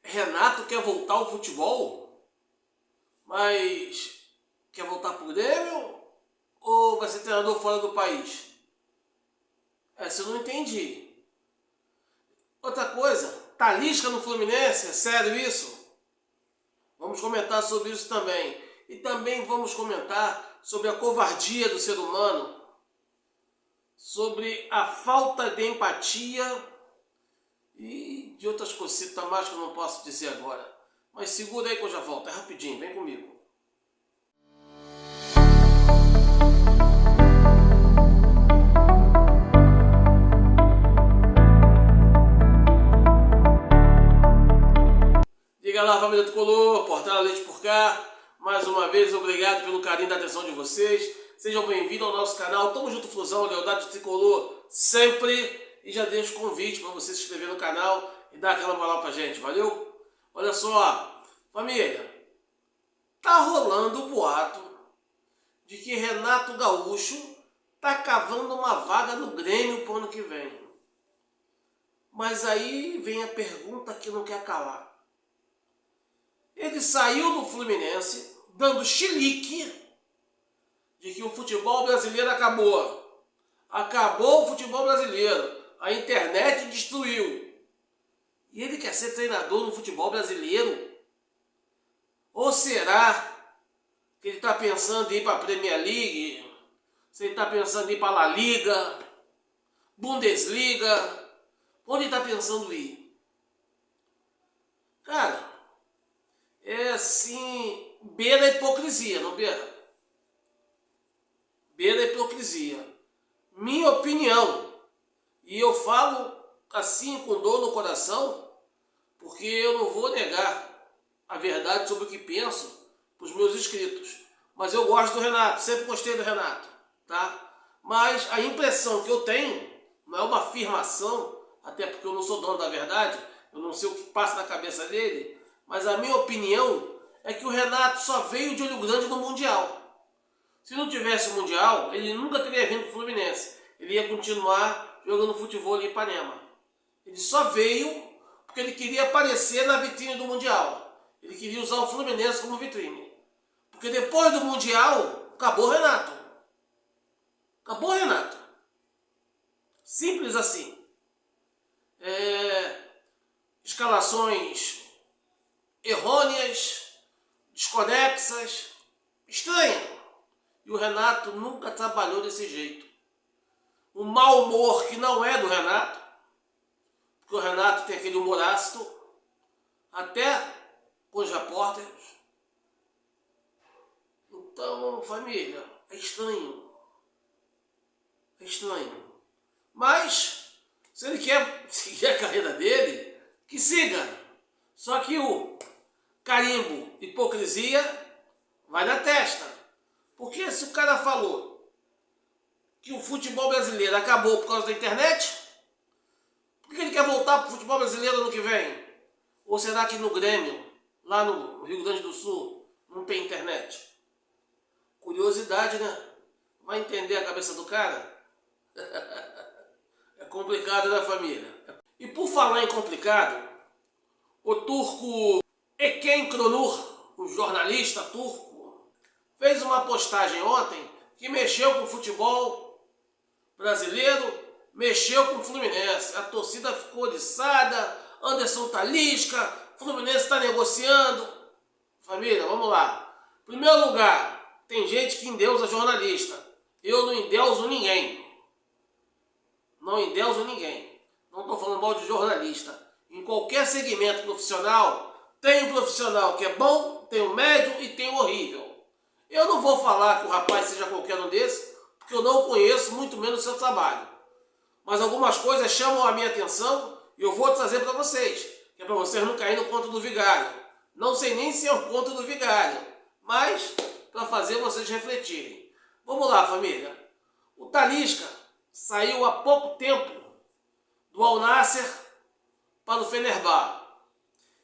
Renato quer voltar ao futebol, mas quer voltar pro Grêmio ou vai ser treinador fora do país? Essa eu não entendi. Outra coisa, Talisca no Fluminense, é sério isso? Vamos comentar sobre isso também. E também vamos comentar sobre a covardia do ser humano, sobre a falta de empatia e de outras cositas mais que eu não posso dizer agora. Mas segura aí que eu já volto, é rapidinho, vem comigo. Diga lá, família Tricolor, Portela Leite por cá. Mais uma vez, obrigado pelo carinho da atenção de vocês. Sejam bem-vindos ao nosso canal. Tamo junto, Fusão, Lealdade Tricolor sempre. E já deixo o convite para você se inscrever no canal e dar aquela moral pra gente, valeu? Olha só, família, tá rolando o boato de que Renato Gaúcho tá cavando uma vaga no Grêmio pro ano que vem. Mas aí vem a pergunta que não quer calar. Ele saiu do Fluminense dando chilique de que o futebol brasileiro acabou. Acabou o futebol brasileiro. A internet destruiu. E ele quer ser treinador no futebol brasileiro? Ou será que ele está pensando em ir para a Premier League? Se ele está pensando em ir para a La Liga? Bundesliga? Onde ele está pensando em ir? Cara, é assim, beira a hipocrisia, não beira? Beira a hipocrisia. Minha opinião. E eu falo assim com dor no coração, porque eu não vou negar a verdade sobre o que penso para os meus inscritos. Mas eu gosto do Renato, sempre gostei do Renato, tá? Mas a impressão que eu tenho, não é uma afirmação, até porque eu não sou dono da verdade, eu não sei o que passa na cabeça dele, mas a minha opinião é que o Renato só veio de olho grande no Mundial. Se não tivesse o Mundial, ele nunca teria vindo para o Fluminense. Ele ia continuar jogando futebol em Ipanema. Ele só veio porque ele queria aparecer na vitrine do Mundial. Ele queria usar o Fluminense como vitrine. Porque depois do Mundial, acabou o Renato. Acabou o Renato. Simples assim. Escalações errôneas, desconexas, estranhas. E o Renato nunca trabalhou desse jeito. Um mau humor que não é do Renato, porque o Renato tem aquele humor ácido, até com os repórteres. Então, família, é estranho. É estranho. Mas, se ele quer seguir a carreira dele, que siga. Só que o carimbo hipocrisia vai na testa. Porque se o cara falou que o futebol brasileiro acabou por causa da internet, por que ele quer voltar para o futebol brasileiro ano que vem? Ou será que no Grêmio, lá no Rio Grande do Sul, não tem internet? Curiosidade, né? Vai entender a cabeça do cara? É complicado, né, família? E por falar em complicado, o turco Eken Kronur, o jornalista turco, fez uma postagem ontem que mexeu com o futebol brasileiro, mexeu com o Fluminense. A torcida ficou oriçada, Anderson Talisca, Fluminense está negociando. Família, vamos lá. Em primeiro lugar, tem gente que endeusa jornalista. Eu não endeuso ninguém. Não endeuso ninguém. Não estou falando mal de jornalista. Em qualquer segmento profissional, tem um profissional que é bom, tem um médio e tem um horrível. Eu não vou falar que o rapaz seja qualquer um desses, porque eu não conheço, muito menos o seu trabalho. Mas algumas coisas chamam a minha atenção e eu vou trazer para vocês, que é para vocês não caírem no conto do vigário. Não sei nem se é o conto do vigário, mas para fazer vocês refletirem. Vamos lá, família. O Talisca saiu há pouco tempo do Al Nassr para o Fenerbahçe.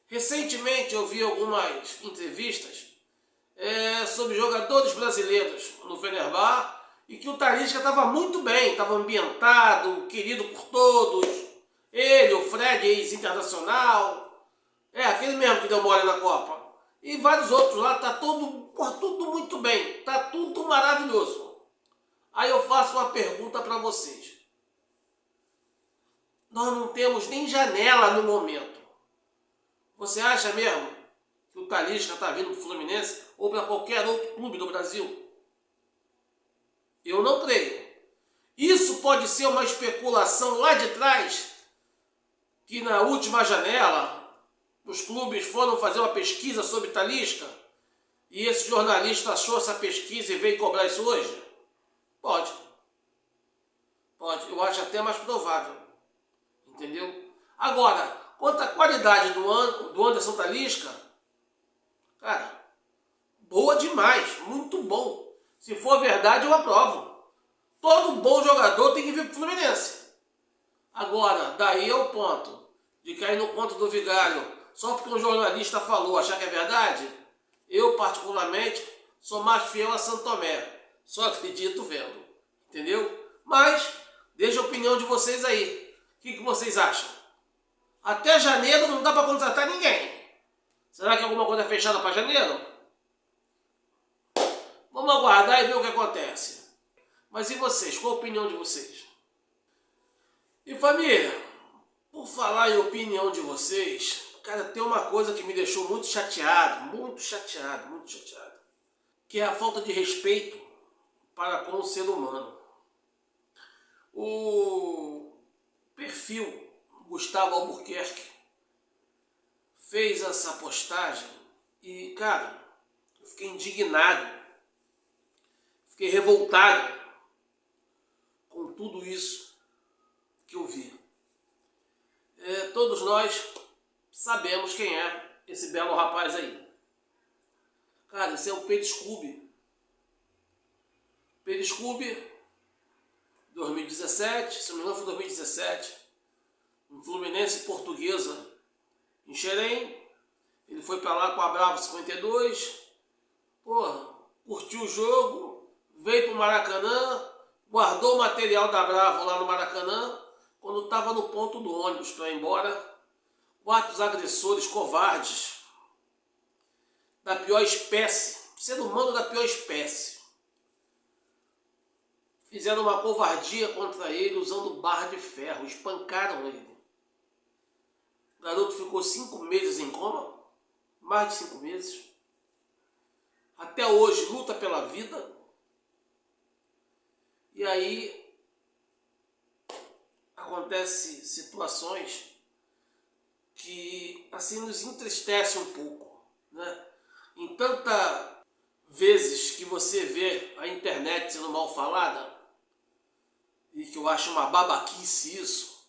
Recentemente eu vi algumas entrevistas sobre jogadores brasileiros no Fenerbahçe e que o Talisca estava muito bem, estava ambientado, querido por todos. Ele, o Fred, ex-internacional, É, aquele mesmo que deu mole na Copa. E vários outros lá, tá tudo muito bem. Tá tudo maravilhoso. Aí eu faço uma pergunta para vocês. Nós não temos nem janela no momento. Você acha mesmo que o Talisca está vindo para o Fluminense ou para qualquer outro clube do Brasil? Eu não creio. Isso pode ser uma especulação lá de trás, que na última janela os clubes foram fazer uma pesquisa sobre Talisca e esse jornalista achou essa pesquisa e veio cobrar isso hoje? Pode. Pode. Eu acho até mais provável. Entendeu? Agora, quanto à qualidade do Anderson Talisca, cara, boa demais, muito bom. Se for verdade, eu aprovo. Todo bom jogador tem que vir pro Fluminense. Agora, daí é o ponto de cair no conto do vigário só porque um jornalista falou, achar que é verdade. Eu, particularmente, sou mais fiel a Santo Tomé. Só acredito vendo. Entendeu? Mas, deixa a opinião de vocês aí. O que vocês acham? Até janeiro não dá para contratar ninguém. Será que alguma coisa é fechada para janeiro? Vamos aguardar e ver o que acontece. Mas e vocês? Qual a opinião de vocês? E família, por falar em opinião de vocês, cara, tem uma coisa que me deixou muito chateado, que é a falta de respeito para com o ser humano. O perfil Gustavo Albuquerque fez essa postagem e, cara, eu fiquei indignado, fiquei revoltado com tudo isso que eu vi. Todos nós sabemos quem é esse belo rapaz aí. Cara, esse é o Pedro Scooby. Pedro Scooby, 2017, se não me engano foi 2017, um Fluminense Portuguesa em Xerém. Ele foi para lá com a Bravo 52, porra, curtiu o jogo, veio pro Maracanã, guardou o material da Bravo lá no Maracanã. Quando estava no ponto do ônibus para ir embora, 4 agressores covardes da pior espécie, ser humano da pior espécie, fizeram uma covardia contra ele usando barra de ferro, espancaram ele. O garoto ficou 5 meses em coma, mais de 5 meses. Até hoje luta pela vida. E aí acontecem situações que assim nos entristecem um pouco, né? Em tantas vezes que você vê a internet sendo mal falada, e que eu acho uma babaquice isso,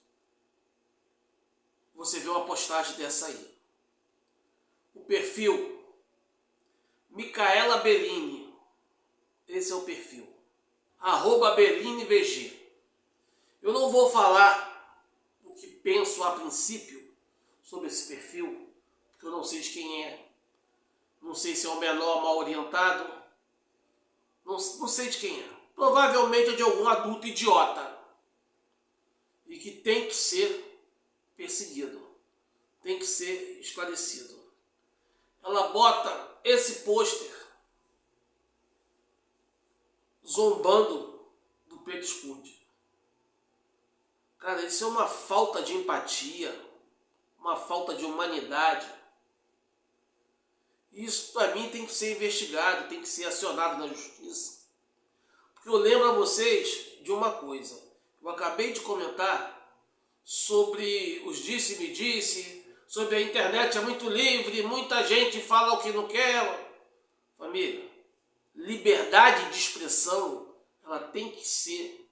você vê uma postagem dessa aí. O perfil Micaela Bellini, esse é o perfil, @BelliniVG. Eu não vou falar o que penso a princípio sobre esse perfil, porque eu não sei de quem é, não sei se é o menor mal orientado, não sei de quem é. Provavelmente é de algum adulto idiota e que tem que ser perseguido, tem que ser esclarecido. Ela bota esse pôster zombando do Pedro Scooby. Cara, isso é uma falta de empatia, uma falta de humanidade. Isso para mim tem que ser investigado, tem que ser acionado na justiça. Porque eu lembro a vocês de uma coisa. Eu acabei de comentar sobre os disse-me-disse, sobre a internet é muito livre, muita gente fala o que não quer. Família, liberdade de expressão, ela tem que ser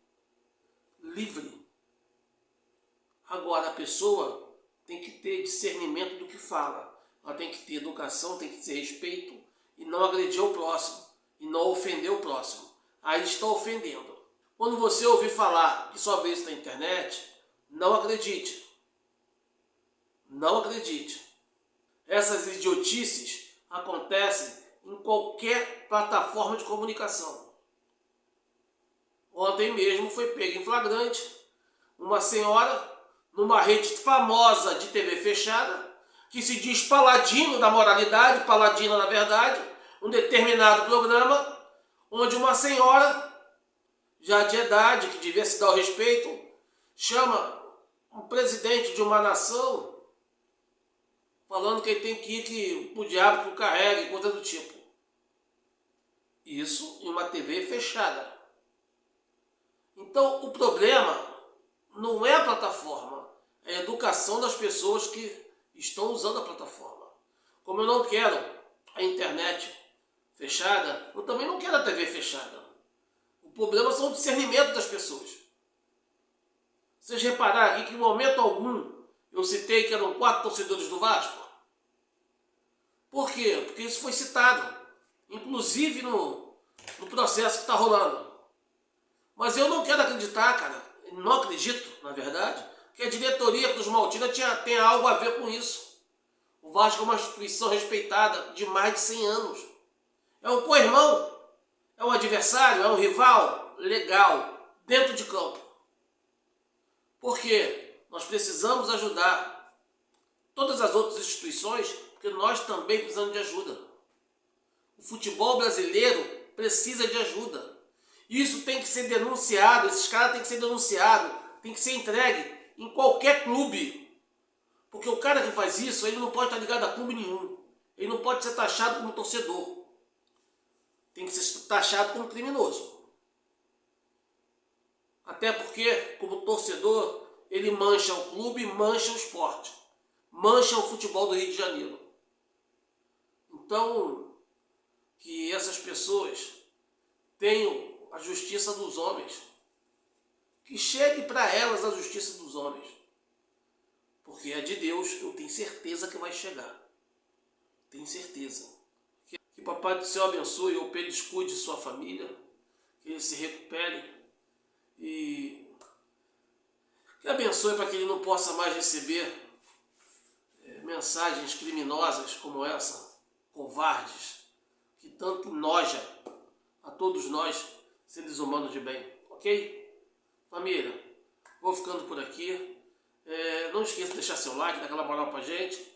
livre. Agora, a pessoa tem que ter discernimento do que fala. Ela tem que ter educação, tem que ter respeito e não agredir o próximo e não ofender o próximo. Aí está ofendendo. Quando você ouvir falar que só vê isso na internet, não acredite. Não acredite. Essas idiotices acontecem em qualquer plataforma de comunicação. Ontem mesmo foi pego em flagrante uma senhora numa rede famosa de TV fechada que se diz paladino da moralidade, paladina na verdade, um determinado programa, onde uma senhora, já de idade, que devia se dar o respeito, chama um presidente de uma nação, falando que ele tem que ir pro diabo que o carrega e coisa do tipo. Isso em uma TV fechada. Então o problema não é a plataforma, é a educação das pessoas que estão usando a plataforma. Como eu não quero a internet fechada, eu também não quero a TV fechada. O problema são o discernimento das pessoas. Vocês repararam aqui que em momento algum eu citei que eram 4 torcedores do Vasco? Por quê? Porque isso foi citado, inclusive no processo que está rolando. Mas eu não quero acreditar, cara, não acredito, na verdade, que a diretoria dos Maltina tenha algo a ver com isso. O Vasco é uma instituição respeitada de mais de 100 anos. É um co-irmão, é um adversário, é um rival legal, dentro de campo. Por quê? Nós precisamos ajudar todas as outras instituições, porque nós também precisamos de ajuda. O futebol brasileiro precisa de ajuda. Isso tem que ser denunciado, esses caras têm que ser denunciados, tem que ser entregue em qualquer clube. Porque o cara que faz isso, ele não pode estar ligado a clube nenhum. Ele não pode ser taxado como torcedor. Tem que ser taxado como criminoso. Até porque, como torcedor, ele mancha o clube, mancha o esporte. Mancha o futebol do Rio de Janeiro. Então, que essas pessoas tenham a justiça dos homens. Que chegue para elas a justiça dos homens. Porque é de Deus, eu tenho certeza que vai chegar. Tenho certeza. Que Papai do Céu abençoe, ou Pedro escude sua família, que ele se recupere e que abençoe para que ele não possa mais receber mensagens criminosas como essa, covardes, que tanto noja a todos nós, seres humanos de bem. Ok? Família, vou ficando por aqui. Não esqueça de deixar seu like, dar aquela moral pra gente.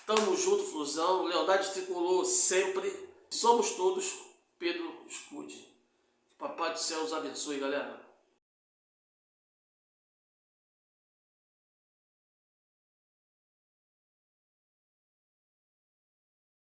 Tamo junto, Flusão. Lealdade tricolor sempre. Somos todos Pedro Escude. Que Papai do Céu os abençoe, galera.